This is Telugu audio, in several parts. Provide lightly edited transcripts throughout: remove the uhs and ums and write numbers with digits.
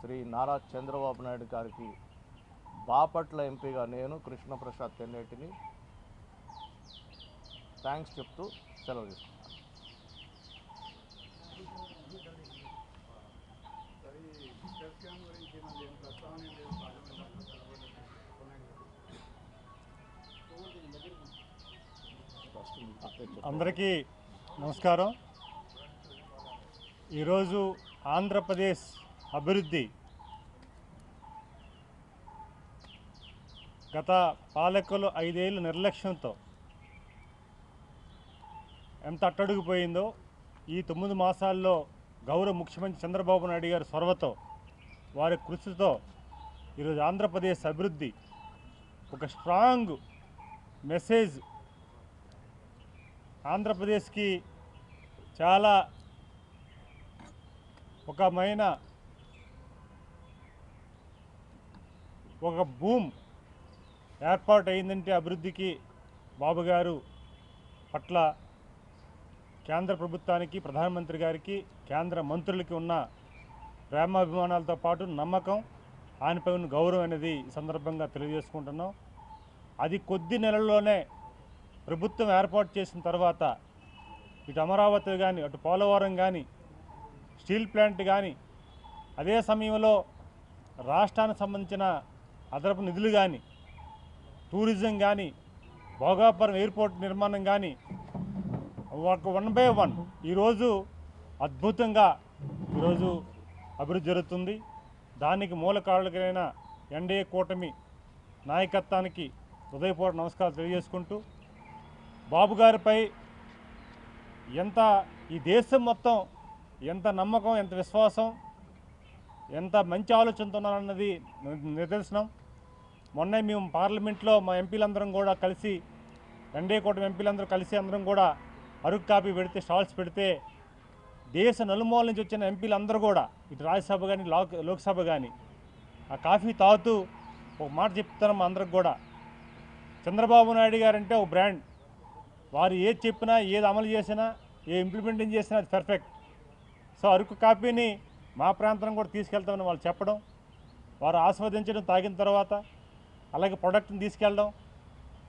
శ్రీ నారా చంద్రబాబు నాయుడు గారికి బాపట్ల ఎంపీగా నేను కృష్ణప్రసాద్ తెన్నేటిని థ్యాంక్స్ చెప్తూ సెలవు తీసుకుంటాను. అందరికీ నమస్కారం. ఈరోజు ఆంధ్రప్రదేశ్ అభివృద్ధి గత పాలకులు 5 ఏళ్ళ నిర్లక్ష్యంతో ఎంత అట్టడుగుపోయిందో ఈ 9 మాసాల్లో గౌరవ ముఖ్యమంత్రి చంద్రబాబు నాయుడు గారి చొరవతో వారి కృషితో ఈరోజు ఆంధ్రప్రదేశ్ అభివృద్ధి ఒక స్ట్రాంగ్ మెసేజ్ ఆంధ్రప్రదేశ్కి చాలా ఒక భూమ్ ఏర్పాటు అయిందంటే అభివృద్ధికి బాబు గారు పట్ల కేంద్ర ప్రభుత్వానికి, ప్రధానమంత్రి గారికి, కేంద్ర మంత్రులకి ఉన్న ప్రేమాభిమానాలతో పాటు నమ్మకం, ఆయనపై ఉన్న గౌరవం అనేది ఈ సందర్భంగా తెలియజేసుకుంటున్నాం. అది కొద్ది నెలల్లోనే ప్రభుత్వం ఏర్పాటు చేసిన తర్వాత ఇటు అమరావతి కానీ, అటు పోలవరం కానీ, స్టీల్ ప్లాంట్ కానీ, అదే సమయంలో రాష్ట్రానికి సంబంధించిన అదనపు నిధులు కానీ, టూరిజం కానీ, భోగాపురం ఎయిర్పోర్ట్ నిర్మాణం కానీ ఒక 1 by 1 ఈరోజు అద్భుతంగా ఈరోజు అభివృద్ధి జరుగుతుంది. దానికి మూల కారకులైన ఎన్డీఏ కూటమి నాయకత్వానికి హృదయపూర్వక నమస్కారాలు తెలియజేసుకుంటూ, బాబు గారిపై ఈ దేశం మొత్తం ఎంత నమ్మకం, ఎంత విశ్వాసం, ఎంత మంచి ఆలోచనతో ఉన్నారన్నది నిదర్శనం. మొన్నే మేము పార్లమెంట్లో మా ఎంపీలందరం కూడా కలిసి, ఎన్డీఏ కూటమి ఎంపీలందరూ కలిసి అందరం కూడా అరుగు కాపీ పెడితే, స్టాల్స్ పెడితే దేశ నలుమూల నుంచి వచ్చిన ఎంపీలందరూ కూడా ఇటు రాజ్యసభ కానీ, లోక్సభ కానీ ఆ కాఫీ తాగుతూ ఒక మాట చెప్తున్నాం అందరికి కూడా, చంద్రబాబు నాయుడు గారంటే ఒక బ్రాండ్. వారు ఏది చెప్పినా, ఏది అమలు చేసినా, ఏ ఇంప్లిమెంటింగ్ చేసినా అది పర్ఫెక్ట్. సో అరకు కాపీని మా ప్రాంతం కూడా తీసుకెళ్తామని వాళ్ళు చెప్పడం, వారు ఆస్వాదించడం, తాగిన తర్వాత అలాగే ప్రొడక్ట్ని తీసుకెళ్ళడం,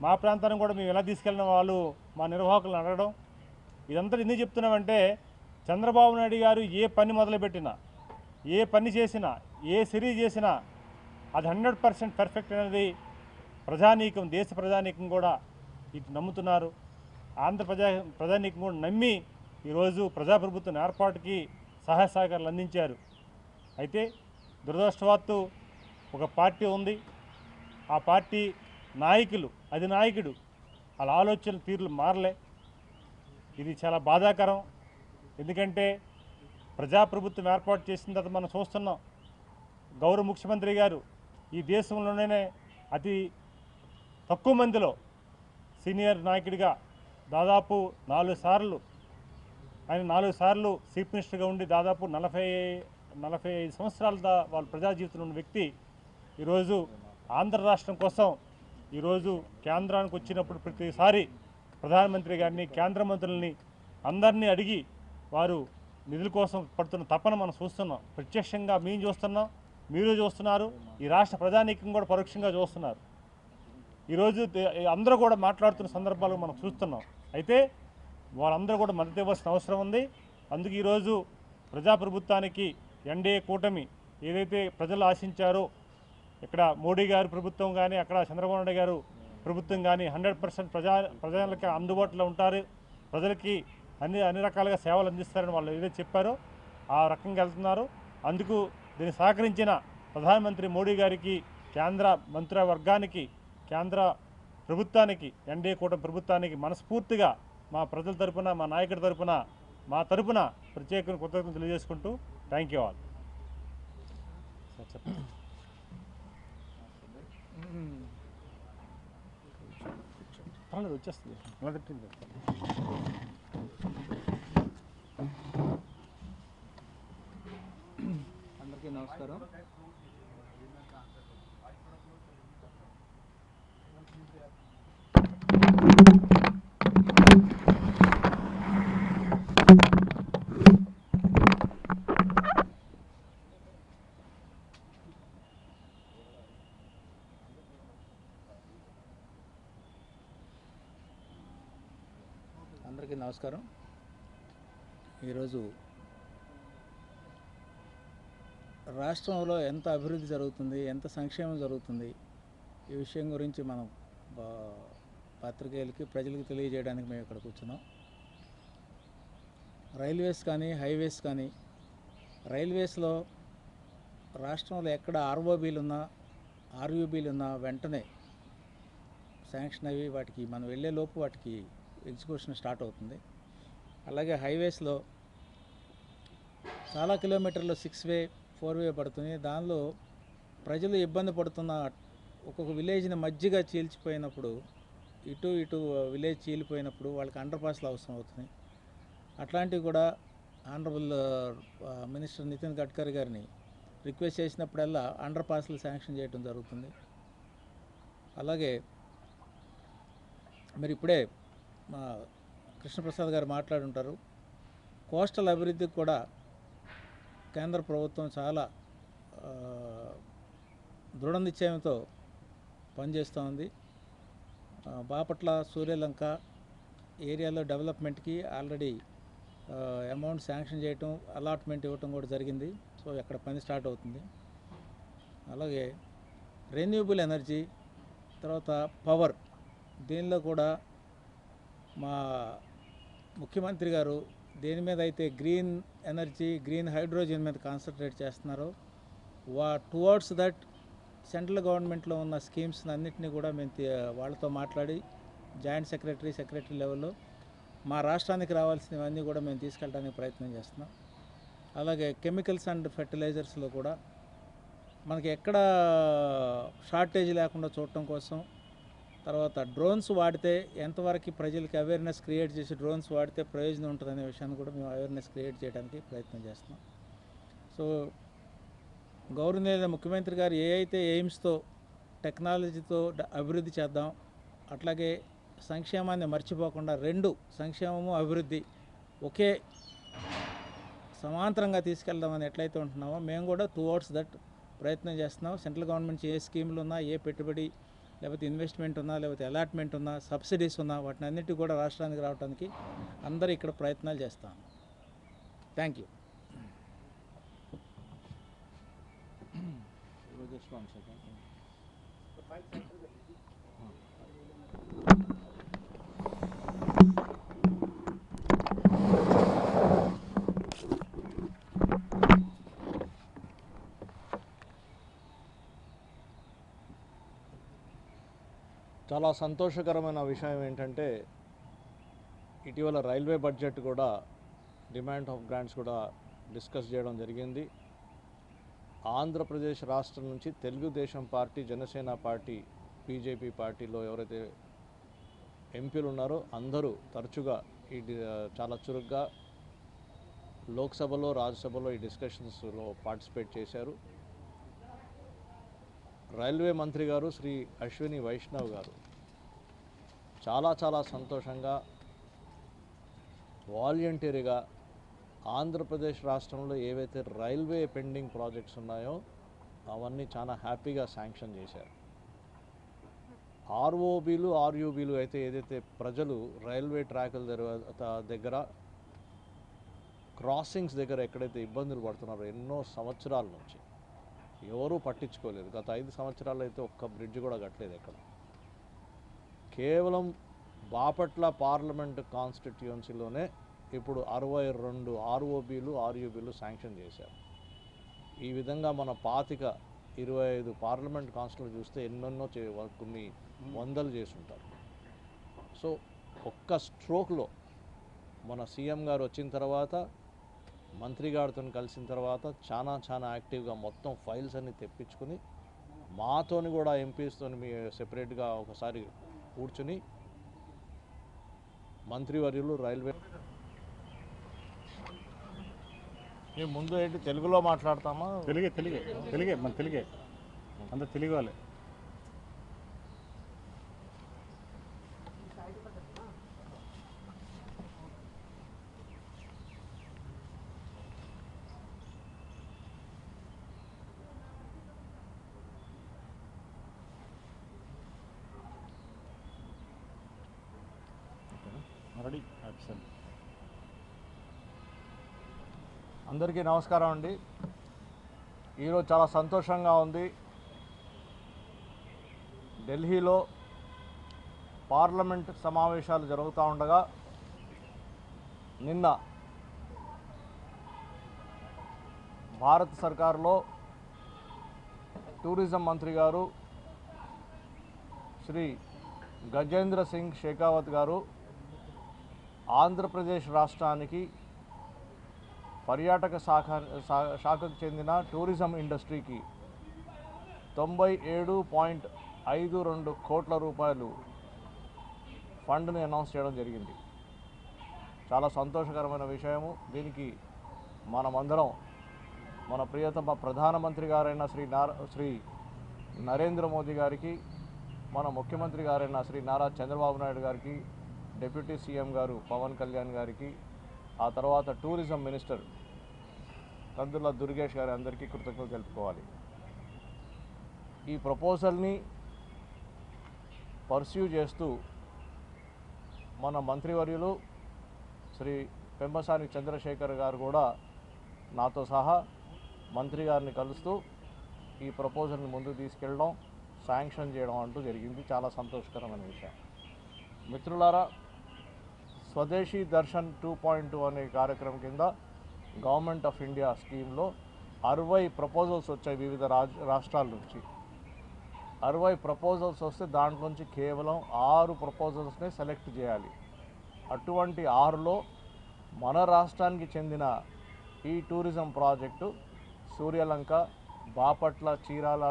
మా ప్రాంతాన్ని కూడా మేము ఎలా తీసుకెళ్ళడం వాళ్ళు మా నిర్వాహకులను అడగడం, ఇదంతా ఎందుకు చెప్తున్నామంటే చంద్రబాబు నాయుడు గారు ఏ పని మొదలుపెట్టినా, ఏ పని చేసినా, ఏ సిరీస్ చేసినా అది 100% పర్ఫెక్ట్ అనేది ప్రజానీకం, దేశ ప్రజానీకం కూడా ఇది నమ్ముతున్నారు. ఆంధ్ర ప్రజానీకం కూడా నమ్మి ఈరోజు ప్రజాప్రభుత్వం ఏర్పాటుకి సహాయ సహకారాలు అందించారు. అయితే దురదృష్టవత్తు ఒక పార్టీ ఉంది, ఆ పార్టీ నాయకులు, అధినాయకుడు వాళ్ళ ఆలోచన తీరులు మారలే. ఇది చాలా బాధాకరం. ఎందుకంటే ప్రజాప్రభుత్వం ఏర్పాటు చేసిన తర్వాత మనం చూస్తున్నాం, గౌరవ ముఖ్యమంత్రి గారు ఈ దేశంలోనే అతి తక్కువ మందిలో సీనియర్ నాయకుడిగా దాదాపు 4 సార్లు ఆయన 4 సార్లు చీఫ్ మినిస్టర్గా ఉండి దాదాపు 45 సంవత్సరాల వాళ్ళ ప్రజా జీవితంలో ఉన్న వ్యక్తి ఈరోజు ఆంధ్ర రాష్ట్రం కోసం ఈరోజు కేంద్రానికి వచ్చినప్పుడు ప్రతిసారి ప్రధానమంత్రి గారిని, కేంద్ర మంత్రులని అందరినీ అడిగి వారు నిధుల కోసం పడుతున్న తపన మనం చూస్తున్నాం. ప్రత్యక్షంగా మేము చూస్తున్నాం, మీరు చూస్తున్నారు, ఈ రాష్ట్ర ప్రజానీకం కూడా పరోక్షంగా చూస్తున్నారు. ఈరోజు అందరూ కూడా మాట్లాడుతున్న సందర్భాలు మనం చూస్తున్నాం. అయితే వాళ్ళందరూ కూడా మద్దతు ఇవ్వాల్సిన అవసరం ఉంది. అందుకు ఈరోజు ప్రజాప్రభుత్వానికి ఎన్డీఏ కూటమి ఏదైతే ప్రజలు ఆశించారో, ఇక్కడ మోడీ గారి ప్రభుత్వం కానీ, అక్కడ చంద్రబాబు నాయుడు గారు ప్రభుత్వం కానీ 100% ప్రజలకి అందుబాటులో ఉంటారు, ప్రజలకి అన్ని రకాలుగా సేవలు అందిస్తారని వాళ్ళు ఏదైతే చెప్పారో ఆ రకంగా వెళ్తున్నారు. అందుకు దీన్ని సహకరించిన ప్రధానమంత్రి మోడీ గారికి, కేంద్ర మంత్రివర్గానికి, కేంద్ర ప్రభుత్వానికి, ఎన్డీఏ కూటమి ప్రభుత్వానికి మనస్ఫూర్తిగా మా ప్రజల తరపున, మా నాయకుడి తరపున, మా తరపున ప్రత్యేక కృతజ్ఞతలు తెలియజేసుకుంటూ థ్యాంక్ యూ ఆల్. వచ్చేస్తుంది. అందరికీ నమస్కారం. అందరికీ నమస్కారం. ఈరోజు రాష్ట్రంలో ఎంత అభివృద్ధి జరుగుతుంది, ఎంత సంక్షేమం జరుగుతుంది, ఈ విషయం గురించి మనం పాత్రికేయులకి ప్రజలకు తెలియజేయడానికి మేము ఇక్కడ కూర్చున్నాం. రైల్వేస్ కానీ హైవేస్ కానీ, రైల్వేస్లో రాష్ట్రంలో ఎక్కడ ఆర్ఓబీలు ఉన్నా ఆర్యూబీలు ఉన్నా వెంటనే శాంక్షన్ అయ్యి వాటికి మనం వెళ్ళేలోపు వాటికి ఎగ్జిక్యూషన్ స్టార్ట్ అవుతుంది. అలాగే హైవేస్లో చాలా కిలోమీటర్లు 6-వే 4-వే పడుతుంది. దానిలో ప్రజలు ఇబ్బంది పడుతున్న ఒక్కొక్క విలేజ్ని మధ్యగా చీల్చిపోయినప్పుడు, ఇటు విలేజ్ చీలిపోయినప్పుడు వాళ్ళకి అండర్ పాస్లు అవసరం అవుతుంది. అట్లాంటివి కూడా ఆనరబుల్ మినిస్టర్ నితిన్ గడ్కరీ గారిని రిక్వెస్ట్ చేసినప్పుడల్లా అండర్ పాస్లు శాంక్షన్ చేయడం జరుగుతుంది. అలాగే మీరు ఇప్పుడే మా కృష్ణప్రసాద్ గారు మాట్లాడుంటారు. కోస్టల్ అభివృద్ధికి కూడా కేంద్ర ప్రభుత్వం చాలా దృఢ నిశ్చయంతో పనిచేస్తూ ఉంది. బాపట్ల సూర్యలంక ఏరియాలో డెవలప్మెంట్కి ఆల్రెడీ అమౌంట్ శాంక్షన్ చేయటం, అలాట్మెంట్ ఇవ్వటం కూడా జరిగింది. సో అక్కడ పని స్టార్ట్ అవుతుంది. అలాగే రెన్యూబుల్ ఎనర్జీ, తర్వాత పవర్, దీనిలో కూడా మా ముఖ్యమంత్రి గారు దేని మీద అయితే గ్రీన్ ఎనర్జీ, గ్రీన్ హైడ్రోజన్ మీద కాన్సన్ట్రేట్ చేస్తున్నారో టువర్డ్స్ దట్ సెంట్రల్ గవర్నమెంట్లో ఉన్న స్కీమ్స్ అన్నింటినీ కూడా మేము వాళ్ళతో మాట్లాడి జాయింట్ సెక్రటరీ లెవెల్లో మా రాష్ట్రానికి రావాల్సినవన్నీ కూడా మేము తీసుకెళ్ళడానికి ప్రయత్నం చేస్తున్నాం. అలాగే కెమికల్స్ అండ్ ఫెర్టిలైజర్స్లో కూడా మనకి ఎక్కడ షార్టేజ్ లేకుండా చూడటం కోసం, తర్వాత డ్రోన్స్ వాడితే ఎంతవరకు ప్రజలకి అవేర్నెస్ క్రియేట్ చేసి డ్రోన్స్ వాడితే ప్రయోజనం ఉంటుందనే విషయాన్ని కూడా మేము అవేర్నెస్ క్రియేట్ చేయడానికి ప్రయత్నం చేస్తున్నాం. సో గౌరవనీయ ముఖ్యమంత్రి గారు ఏ అయితే ఎయిమ్స్తో టెక్నాలజీతో అభివృద్ధి చేద్దాం, అట్లాగే సంక్షేమాన్ని మర్చిపోకుండా రెండు, సంక్షేమము అభివృద్ధి ఒకే సమాంతరంగా తీసుకెళ్దామని ఎట్లయితే ఉంటున్నామో మేము కూడా టువర్డ్స్ దట్ ప్రయత్నం చేస్తున్నాం. సెంట్రల్ గవర్నమెంట్ ఏ స్కీములు ఉన్నా, ఏ పెట్టుబడి లేకపోతే ఇన్వెస్ట్మెంట్ ఉన్నా, లేకపోతే అలాట్మెంట్ ఉన్నా, సబ్సిడీస్ ఉన్నా, వాటిని అన్నిటి కూడా రాష్ట్రానికి రావడానికి అందరూ ఇక్కడ ప్రయత్నాలు చేస్తాం. Thank you. చాలా సంతోషకరమైన విషయం ఏంటంటే ఇటీవల రైల్వే బడ్జెట్ కూడా డిమాండ్ ఆఫ్ గ్రాంట్స్ కూడా డిస్కస్ చేయడం జరిగింది. ఆంధ్రప్రదేశ్ రాష్ట్రం నుంచి Telugu Desam party, Janasena party, BJP పార్టీలో ఎవరైతే ఎంపీలు ఉన్నారో అందరూ తరచుగా చాలా చురుగ్గా లోక్సభలో, రాజ్యసభలో ఈ డిస్కషన్స్లో పార్టిసిపేట్ చేశారు. రైల్వే మంత్రి గారు శ్రీ అశ్విని వైష్ణవ్ గారు చాలా సంతోషంగా వాలంటరీగా ఆంధ్రప్రదేశ్ రాష్ట్రంలో ఏవైతే రైల్వే పెండింగ్ ప్రాజెక్ట్స్ ఉన్నాయో అవన్నీ చాలా హ్యాపీగా శాంక్షన్ చేశారు. ఆర్ఓబీలు, ఆర్యూబీలు అయితే ఏదైతే ప్రజలు రైల్వే ట్రాకుల దగ్గర క్రాసింగ్స్ దగ్గర ఎక్కడైతే ఇబ్బందులు పడుతున్నారో ఎన్నో సంవత్సరాల నుంచి ఎవరూ పట్టించుకోలేదు. గత 5 సంవత్సరాలు అయితే ఒక్క బ్రిడ్జ్ కూడా కట్టలేదు ఎక్కడ. కేవలం బాపట్ల పార్లమెంట్ కాన్స్టిట్యుయెన్సీలోనే ఇప్పుడు 62 ఆర్ఓబీలు, ఆర్యూబీలు శాంక్షన్ చేశారు. ఈ విధంగా మన 25 పార్లమెంట్ కాన్స్టిట్యూన్సీలు చూస్తే ఎన్నెన్నో కొన్ని వందలు చేసి ఉంటారు. సో ఒక్క స్ట్రోక్లో మన సీఎం గారు వచ్చిన తర్వాత, మంత్రి గారితో కలిసిన తర్వాత చాలా యాక్టివ్గా మొత్తం ఫైల్స్ అన్ని తెప్పించుకుని మాతోని కూడా ఎంపీస్తో సెపరేట్గా ఒకసారి కూర్చుని మంత్రివర్యులు రైల్వే ముందు ఏంటి తెలుగులో మాట్లాడతామా? తెలుగే మన తెలుగే అంత తెలుగు వాళ్ళే. Ready action. అందరికీ నమస్కారం అండి. ఈరోజు చాలా సంతోషంగా ఉంది. ఢిల్లీలో పార్లమెంట్ సమావేశాలు జరుగుతూ ఉండగా నిన్న భారత సర్కారులో టూరిజం మంత్రి గారు శ్రీ గజేంద్ర సింగ్ షెకావత్ గారు ఆంధ్రప్రదేశ్ రాష్ట్రానికి పర్యాటక శాఖకు చెందిన టూరిజం ఇండస్ట్రీకి 97.52 కోట్ల రూపాయలు ఫండ్ని అనౌన్స్ చేయడం జరిగింది. చాలా సంతోషకరమైన విషయము. దీనికి మనమందరం మన ప్రియతమ ప్రధానమంత్రి గారైన శ్రీ నరేంద్ర మోదీ గారికి, మన ముఖ్యమంత్రి గారైన శ్రీ నారా చంద్రబాబు నాయుడు గారికి, డిప్యూటీ సీఎం గారు పవన్ కళ్యాణ్ గారికి, ఆ తర్వాత టూరిజం మినిస్టర్ కందుల దుర్గేష్ గారి అందరికీ కృతజ్ఞతలు తెలుపుకోవాలి. ఈ ప్రపోజల్ని పర్స్యూ చేస్తూ మన మంత్రివర్యులు శ్రీ పెమ్మసాని చంద్రశేఖర్ గారు కూడా నాతో సహా మంత్రి గారిని కలుస్తూ ఈ ప్రపోజల్ని ముందుకు తీసుకెళ్ళడం, శాంక్షన్ చేయడం అంటూ జరిగింది. చాలా సంతోషకరమైన విషయం. మిత్రులారా, స్వదేశీ దర్శన్ 2.2 అనే కార్యక్రమం కింద గవర్నమెంట్ ఆఫ్ ఇండియా స్కీమ్లో 60 ప్రపోజల్స్ వచ్చాయి వివిధ రాష్ట్రాల నుంచి. 60 ప్రపోజల్స్ వస్తే దాంట్లోంచి కేవలం 6 ప్రపోజల్స్నే సెలెక్ట్ చేయాలి. అటువంటి 6లో మన రాష్ట్రానికి చెందిన ఈ tourism project Suryalanka, Bapatla, Chirala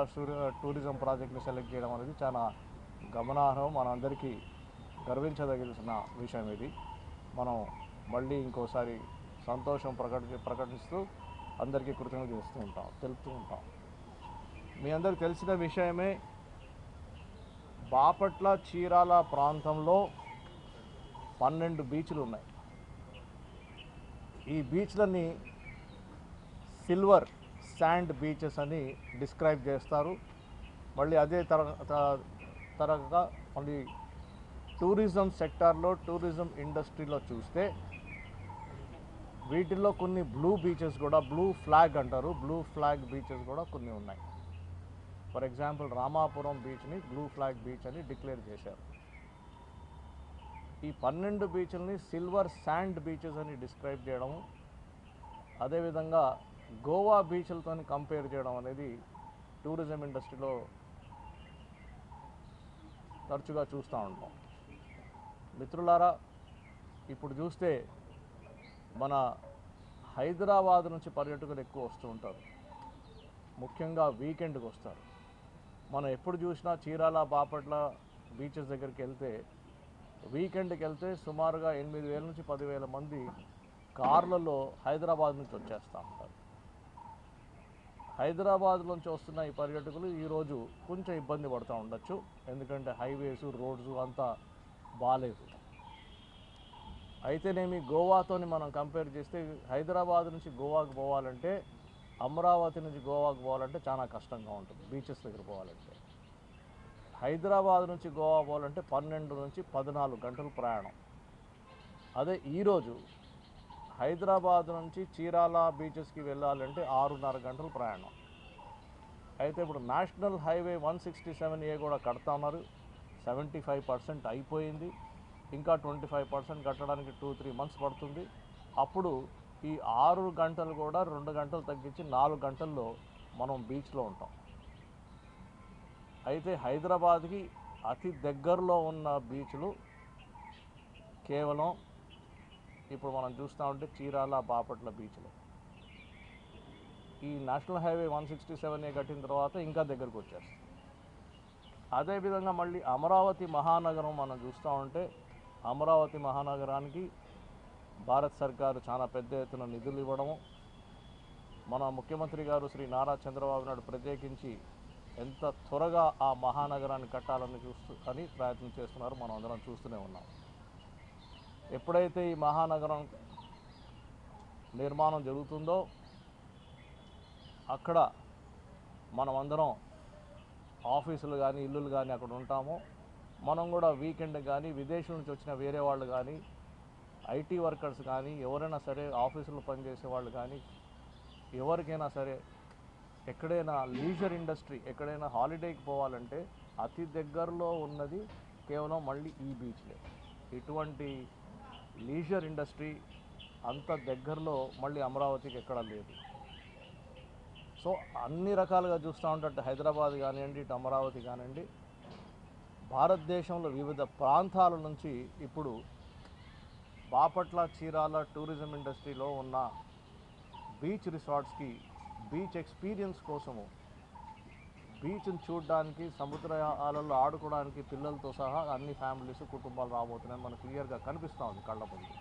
tourism ప్రాజెక్ట్ని సెలెక్ట్ చేయడం అనేది చాలా గమనార్హం. మనందరికీ గర్వించదగిన విషయం ఇది. మనం మళ్ళీ ఇంకోసారి సంతోషం ప్రకటిస్తూ అందరికీ కృతజ్ఞతలు తెలుపుతూ ఉంటాం. మీ అందరికీ తెలిసిన విషయమే, బాపట్ల, చీరాల ప్రాంతంలో 12 బీచ్లు ఉన్నాయి. ఈ బీచ్లని సిల్వర్ శాండ్ బీచెస్ అని డిస్క్రైబ్ చేస్తారు. మళ్ళీ అదే తరగా మళ్ళీ టూరిజం సెక్టార్లో, టూరిజం ఇండస్ట్రీలో చూస్తే వీటిల్లో కొన్ని బ్లూ బీచెస్ కూడా, బ్లూ ఫ్లాగ్ అంటారు, బ్లూ ఫ్లాగ్ బీచెస్ కూడా కొన్ని ఉన్నాయి. ఫర్ ఎగ్జాంపుల్ రామాపురం బీచ్ని బ్లూ ఫ్లాగ్ బీచ్ అని డిక్లేర్ చేశారు. ఈ 12 బీచ్లని సిల్వర్ శాండ్ బీచెస్ అని డిస్క్రైబ్ చేయడం, అదేవిధంగా గోవా బీచ్లతో కంపేర్ చేయడం అనేది టూరిజం ఇండస్ట్రీలో తరచుగా చూస్తూ ఉంటాం. మిత్రులారా, ఇప్పుడు చూస్తే మన హైదరాబాద్ నుంచి పర్యాటకులు ఎక్కువ వస్తూ ఉంటారు. ముఖ్యంగా వీకెండ్కి వస్తారు. మనం ఎప్పుడు చూసినా చీరాల, బాపట్ల బీచెస్ దగ్గరికి వెళ్తే, వీకెండ్కి వెళ్తే సుమారుగా 8,000 నుంచి 10,000 మంది కార్లలో హైదరాబాద్ నుంచి వచ్చేస్తూ ఉంటారు. హైదరాబాద్ నుంచి వస్తున్న ఈ పర్యాటకులు ఈరోజు కొంచెం ఇబ్బంది పడుతూ ఉండొచ్చు. ఎందుకంటే హైవేసు, రోడ్స్ అంతా బాగాలేదు. అయితేనేమి గోవాతోని మనం కంపేర్ చేస్తే, హైదరాబాద్ నుంచి గోవాకు పోవాలంటే, అమరావతి నుంచి గోవాకు పోవాలంటే చాలా కష్టంగా ఉంటుంది. బీచెస్ దగ్గర పోవాలంటే హైదరాబాద్ నుంచి గోవా పోవాలంటే 12 నుంచి 14 గంటలు ప్రయాణం. అదే ఈరోజు హైదరాబాద్ నుంచి చీరాల బీచెస్కి వెళ్ళాలంటే 6.5 గంటలు ప్రయాణం. అయితే ఇప్పుడు నేషనల్ హైవే 167A కూడా కడతా ఉన్నారు. 75% అయిపోయింది. ఇంకా 25% కట్టడానికి 2-3 మంత్స్ పడుతుంది. అప్పుడు ఈ 6 గంటలు కూడా 2 గంటలు తగ్గించి 4 గంటల్లో మనం బీచ్లో ఉంటాం. అయితే హైదరాబాద్కి అతి దగ్గరలో ఉన్న బీచ్లు కేవలం ఇప్పుడు మనం చూస్తూ ఉంటే చీరాల, బాపట్ల బీచ్లు. ఈ నేషనల్ హైవే 167A కట్టిన తర్వాత ఇంకా దగ్గరకు వచ్చేస్తుంది. అదేవిధంగా మళ్ళీ అమరావతి మహానగరం మనం చూస్తూ ఉంటే, అమరావతి మహానగరానికి భారత సర్కారు చాలా పెద్ద ఎత్తున నిధులు ఇవ్వడము, మన ముఖ్యమంత్రి గారు శ్రీ నారా చంద్రబాబు నాయుడు ప్రత్యేకించి ఎంత త్వరగా ఆ మహానగరాన్ని కట్టాలని ప్రయత్నం చేస్తున్నారు. మనం అందరం చూస్తూనే ఉన్నాం. ఎప్పుడైతే ఈ మహానగరం నిర్మాణం జరుగుతుందో అక్కడ మనమందరం ఆఫీసులు కానీ, ఇల్లులు కానీ అక్కడ ఉంటాము. మనం కూడా వీకెండ్ కానీ, విదేశం నుంచి వచ్చిన వేరే వాళ్ళు కానీ ఐటీ వర్కర్స్ కానీ ఎవరైనా సరే ఆఫీసులో పనిచేసే వాళ్ళు కానీ ఎవరికైనా సరే ఎక్కడైనా లీజర్ ఇండస్ట్రీ ఎక్కడైనా హాలిడేకి పోవాలంటే అతి దగ్గరలో ఉన్నది కేవలం మళ్ళీ ఈ బీచ్లే. ఇటువంటి లీజర్ ఇండస్ట్రీ అంత దగ్గరలో మళ్ళీ అమరావతికి ఎక్కడా లేదు. సో అన్ని రకాలుగా చూస్తూ ఉంటే హైదరాబాద్ కానివ్వండి, ఇటు అమరావతి కానివ్వండి, భారతదేశంలో వివిధ ప్రాంతాల నుంచి ఇప్పుడు బాపట్ల, చీరాల టూరిజం ఇండస్ట్రీలో ఉన్న బీచ్ రిసార్ట్స్కి బీచ్ ఎక్స్పీరియన్స్ కోసము, బీచ్ని చూడడానికి, సముద్ర అలల్లో ఆడుకోవడానికి పిల్లలతో సహా అన్ని ఫ్యామిలీస్ కుటుంబాలు రాబోతున్నాయని మనకు క్లియర్గా కనిపిస్తూ ఉంది కళ్ళ ముందు.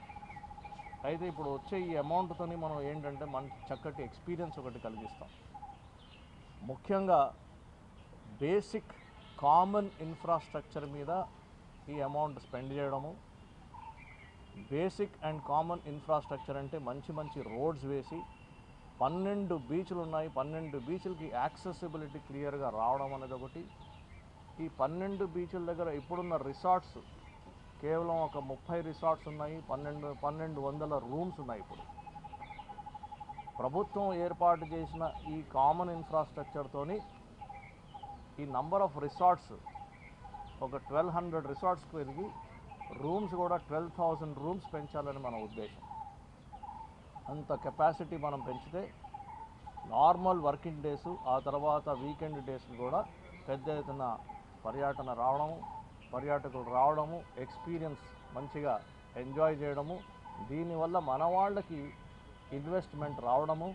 అయితే ఇప్పుడు వచ్చే ఈ అమౌంట్తోని మనం ఏంటంటే మనకి చక్కటి ఎక్స్పీరియన్స్ ఒకటి కలిగిస్తాం. ముఖ్యంగా బేసిక్ కామన్ ఇన్ఫ్రాస్ట్రక్చర్ మీద ఈ అమౌంట్ స్పెండ్ చేయడము. బేసిక్ అండ్ కామన్ ఇన్ఫ్రాస్ట్రక్చర్ అంటే మంచి మంచి రోడ్స్ వేసి 12 బీచ్లు ఉన్నాయి, 12 బీచ్లకి యాక్సెసిబిలిటీ క్లియర్గా రావడం అనేది ఒకటి. ఈ 12 బీచ్ల దగ్గర ఇప్పుడున్న రిసార్ట్స్ కేవలం ఒక 30 రిసార్ట్స్ ఉన్నాయి, 1200 రూమ్స్ ఉన్నాయి. ఇప్పుడు ప్రభుత్వం ఏర్పాటు చేసిన ఈ కామన్ ఇన్ఫ్రాస్ట్రక్చర్తోని ఈ నంబర్ ఆఫ్ రిసార్ట్స్ ఒక 1200 రిసార్ట్స్కి పెరిగి రూమ్స్ కూడా 12,000 రూమ్స్ పెంచాలని మన ఉద్దేశం. అంత కెపాసిటీ మనం పెంచితే నార్మల్ వర్కింగ్ డేసు ఆ తర్వాత వీకెండ్ డేస్ కూడా పెద్ద ఎత్తున పర్యాటకులు రావడము, ఎక్స్పీరియన్స్ మంచిగా ఎంజాయ్ చేయడము, దీనివల్ల మన వాళ్ళకి ఇన్వెస్ట్మెంట్ రావడము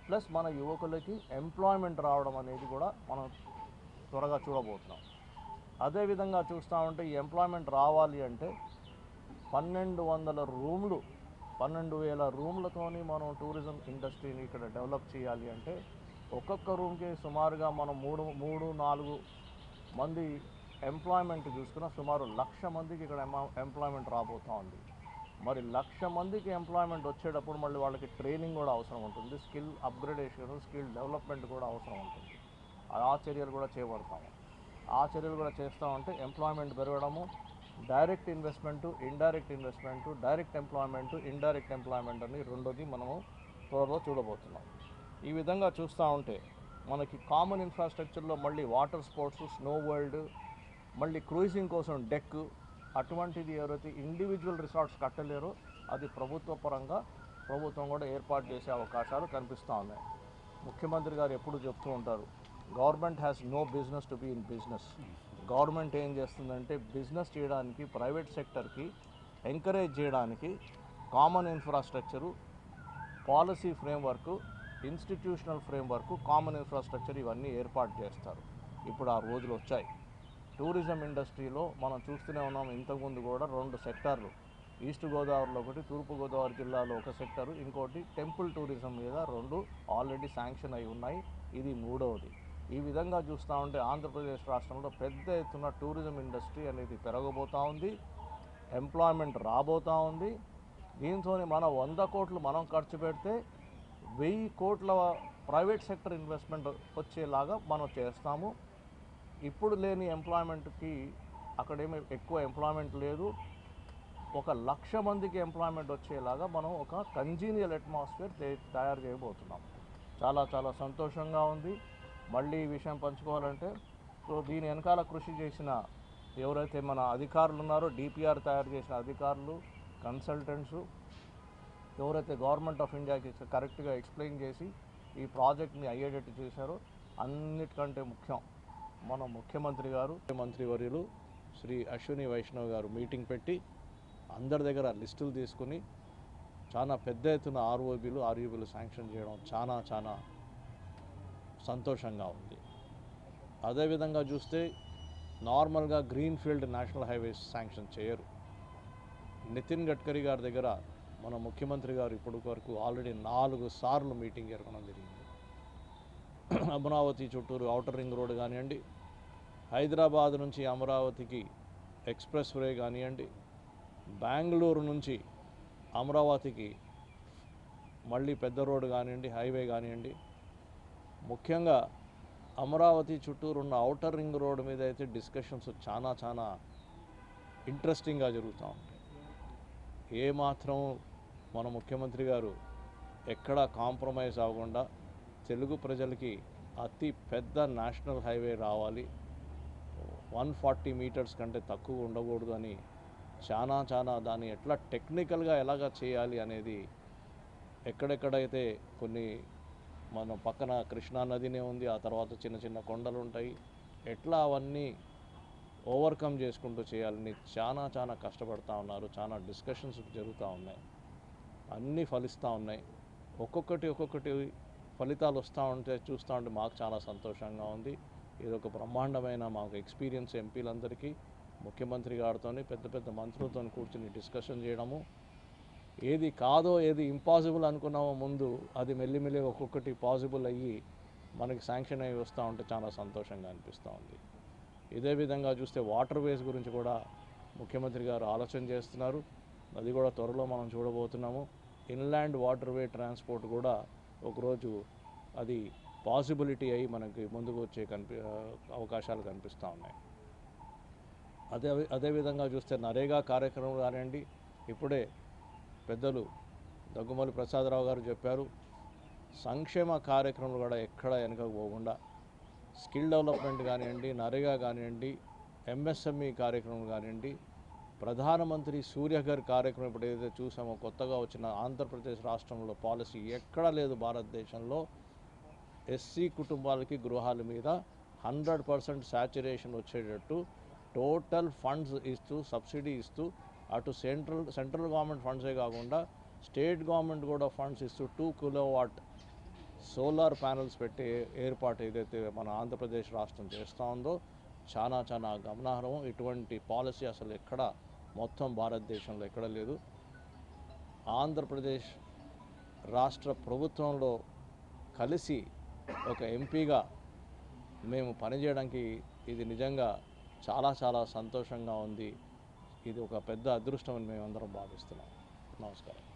ప్లస్ మన యువకులకి ఎంప్లాయ్మెంట్ రావడం అనేది కూడా మనం త్వరగా చూడబోతున్నాం. అదేవిధంగా చూస్తూ ఉంటే ఈ ఎంప్లాయ్మెంట్ రావాలి అంటే 1200 రూమ్లు, 12,000 రూమ్లతోని మనం టూరిజం ఇండస్ట్రీని ఇక్కడ డెవలప్ చేయాలి అంటే ఒక్కొక్క రూమ్కి సుమారుగా మనం 3-4 మంది ఎంప్లాయ్మెంట్ చూసుకున్న సుమారు 1,00,000 మందికి ఇక్కడ ఎంప్లాయ్మెంట్ రాబోతూ ఉంది. మరి 1,00,000 మందికి ఎంప్లాయ్మెంట్ వచ్చేటప్పుడు మళ్ళీ వాళ్ళకి ట్రైనింగ్ కూడా అవసరం ఉంటుంది, స్కిల్ అప్గ్రేడేషన్, స్కిల్ డెవలప్మెంట్ కూడా అవసరం ఉంటుంది. ఆ చర్యలు కూడా చేపడతాము. ఆ చర్యలు కూడా చేస్తామంటే ఎంప్లాయ్మెంట్ పెరగడము, direct investment, indirect investment, direct employment, indirect employment అని రెండోది మనము త్వరలో చూడబోతున్నాం. ఈ విధంగా చూస్తూ ఉంటే మనకి కామన్ ఇన్ఫ్రాస్ట్రక్చర్లో మళ్ళీ వాటర్ స్పోర్ట్స్, స్నో వరల్డ్, మళ్ళీ క్రూజింగ్ కోసం డెక్, అటువంటిది ఎవరైతే ఇండివిజువల్ రిసార్ట్స్ కట్టలేరో అది ప్రభుత్వం కూడా ఏర్పాటు చేసే అవకాశాలు కనిపిస్తూ ఉన్నాయి. ముఖ్యమంత్రి గారు ఎప్పుడు చెప్తూ ఉంటారు, government has no business to be in business. Government ఏం చేస్తుందంటే బిజినెస్ చేయడానికి, ప్రైవేట్ సెక్టర్కి ఎంకరేజ్ చేయడానికి common infrastructure, policy framework, institutional framework, common infrastructure ఇవన్నీ ఏర్పాటు చేస్తారు. ఇప్పుడు ఆ రోజులు వచ్చాయి. టూరిజం ఇండస్ట్రీలో మనం చూస్తూనే ఉన్నాం. ఇంతకుముందు కూడా 2 సెక్టార్లు, ఈస్ట్ గోదావరిలో ఒకటి, తూర్పు గోదావరి జిల్లాలో ఒక సెక్టరు, ఇంకోటి టెంపుల్ టూరిజం మీద 2 ఆల్రెడీ శాంక్షన్ అయి ఉన్నాయి. ఇది 3వది. ఈ విధంగా చూస్తూ ఉంటే ఆంధ్రప్రదేశ్ రాష్ట్రంలో పెద్ద ఎత్తున టూరిజం ఇండస్ట్రీ అనేది పెరగబోతూ ఉంది, ఎంప్లాయ్మెంట్ రాబోతూ ఉంది. దీంతో మన 100 కోట్లు మనం ఖర్చు పెడితే 1000 కోట్ల ప్రైవేట్ సెక్టర్ ఇన్వెస్ట్మెంట్ వచ్చేలాగా మనం చేస్తాము. ఇప్పుడు లేని ఎంప్లాయ్మెంట్కి అక్కడేమీ ఎక్కువ ఎంప్లాయ్మెంట్ లేదు, 1,00,000 మందికి ఎంప్లాయ్మెంట్ వచ్చేలాగా మనం ఒక కంజీనియల్ అట్మాస్ఫియర్ తయారు చేయబోతున్నాం. చాలా చాలా సంతోషంగా ఉంది. మళ్ళీ ఈ విషయం పంచుకోవాలంటే సో దీని వెనకాల కృషి చేసిన ఎవరైతే మన అధికారులు ఉన్నారో, డిపిఆర్ తయారు చేసిన అధికారులు, కన్సల్టెంట్స్, ఎవరైతే గవర్నమెంట్ ఆఫ్ ఇండియాకి కరెక్ట్గా ఎక్స్ప్లెయిన్ చేసి ఈ ప్రాజెక్ట్ని అయ్యేటట్టు చేశారో, అన్నిటికంటే ముఖ్యం మన ముఖ్యమంత్రివర్యులు శ్రీ అశ్విని వైష్ణవ్ గారు మీటింగ్ పెట్టి అందరి దగ్గర లిస్టులు తీసుకుని చాలా పెద్ద ఎత్తున ఆర్యూబీలు శాంక్షన్ చేయడం చాలా సంతోషంగా ఉంది. అదేవిధంగా చూస్తే నార్మల్గా గ్రీన్ఫీల్డ్ నేషనల్ హైవేస్ శాంక్షన్ చేయరు. నితిన్ గడ్కరీ గారి దగ్గర మన ముఖ్యమంత్రి గారు ఇప్పటి వరకు ఆల్రెడీ 4 సార్లు మీటింగ్ జరగడం జరిగింది. అమరావతి చుట్టూరు ఔటర్ రింగ్ రోడ్ కానివ్వండి, హైదరాబాద్ నుంచి అమరావతికి ఎక్స్ప్రెస్ వే కానివ్వండి, బెంగళూరు నుంచి అమరావతికి మళ్ళీ పెద్ద రోడ్డు కానివ్వండి, హైవే కానివ్వండి, ముఖ్యంగా అమరావతి చుట్టూరు ఉన్న ఔటర్ రింగ్ రోడ్డు మీద అయితే డిస్కషన్స్ చాలా ఇంట్రెస్టింగ్గా జరుగుతూ ఉంటాయి. ఏమాత్రం మన ముఖ్యమంత్రి గారు ఎక్కడా కాంప్రమైజ్ అవ్వకుండా తెలుగు ప్రజలకి అతి పెద్ద నేషనల్ హైవే రావాలి, 140 మీటర్స్ కంటే తక్కువ ఉండకూడదు అని చాలా దాన్ని ఎట్లా టెక్నికల్గా ఎలాగా చేయాలి అనేది ఎక్కడెక్కడైతే కొన్ని మన పక్కన కృష్ణా నదినే ఉంది, ఆ తర్వాత చిన్న చిన్న కొండలు ఉంటాయి, ఎట్లా అవన్నీ ఓవర్కమ్ చేసుకుంటూ చేయాలని చాలా కష్టపడుతూ ఉన్నారు. చాలా డిస్కషన్స్ జరుగుతూ ఉన్నాయి, అన్నీ ఫలిస్తూ ఉన్నాయి. ఒక్కొక్కటి ఫలితాలు వస్తూ ఉంటే చూస్తూ ఉంటే మాకు చాలా సంతోషంగా ఉంది. ఇది ఒక బ్రహ్మాండమైన మాకు ఎక్స్పీరియన్స్ ఎంపీలందరికీ ముఖ్యమంత్రి గారితో పెద్ద మంత్రులతో కూర్చుని డిస్కషన్ చేయడము, ఏది కాదో ఏది ఇంపాసిబుల్ అనుకున్నామో ముందు అది మెల్లిమెల్లిగా ఒక్కొక్కటి పాసిబుల్ అయ్యి మనకి శాంక్షన్ అయ్యి వస్తూ ఉంటే చాలా సంతోషంగా అనిపిస్తూ ఉంది. ఇదే విధంగా చూస్తే వాటర్ వేస్ గురించి కూడా ముఖ్యమంత్రి గారు ఆలోచన చేస్తున్నారు. అది కూడా త్వరలో మనం చూడబోతున్నాము. ఇన్లాండ్ వాటర్ వే ట్రాన్స్పోర్ట్ కూడా ఒకరోజు అది పాసిబిలిటీ అయ్యి మనకి ముందుకు వచ్చే అవకాశాలు కనిపిస్తూ ఉన్నాయి. అదేవిధంగా చూస్తే నరేగా కార్యక్రమం కానివ్వండి, ఇప్పుడే పెద్దలు దగ్గుమల్లి ప్రసాదరావు గారు చెప్పారు, సంక్షేమ కార్యక్రమాలు కూడా ఎక్కడ వెనకకు పోకుండా స్కిల్ డెవలప్మెంట్ కానివ్వండి, నరేగా కానివ్వండి, ఎంఎస్ఎంఈ కార్యక్రమం కానివ్వండి, ప్రధానమంత్రి సూర్యఘర్ కార్యక్రమం ఇప్పుడు ఏదైతే చూసామో కొత్తగా వచ్చిన ఆంధ్రప్రదేశ్ రాష్ట్రంలో పాలసీ ఎక్కడా లేదు భారతదేశంలో. ఎస్సీ కుటుంబాలకి గృహాల మీద 100% శాచ్యురేషన్ వచ్చేటట్టు టోటల్ ఫండ్స్ ఇస్తూ, సబ్సిడీ ఇస్తూ, అటు సెంట్రల్ గవర్నమెంట్ ఫండ్సే కాకుండా స్టేట్ గవర్నమెంట్ కూడా ఫండ్స్ ఇస్తూ 2 కిలోవాట్ సోలార్ ప్యానల్స్ పెట్టి ఏర్పాటు ఏదైతే మన ఆంధ్రప్రదేశ్ రాష్ట్రం చేస్తూ ఉందో చాలా గమనార్హం. ఇటువంటి పాలసీ అసలు ఎక్కడ మొత్తం భారతదేశంలో ఎక్కడ లేదు. ఆంధ్రప్రదేశ్ రాష్ట్ర ప్రభుత్వంలో కలిసి ఒక ఎంపీగా మేము పనిచేయడానికి ఇది నిజంగా చాలా సంతోషంగా ఉంది. ఇది ఒక పెద్ద అదృష్టం అని మేమందరం భావిస్తున్నాం. నమస్కారం.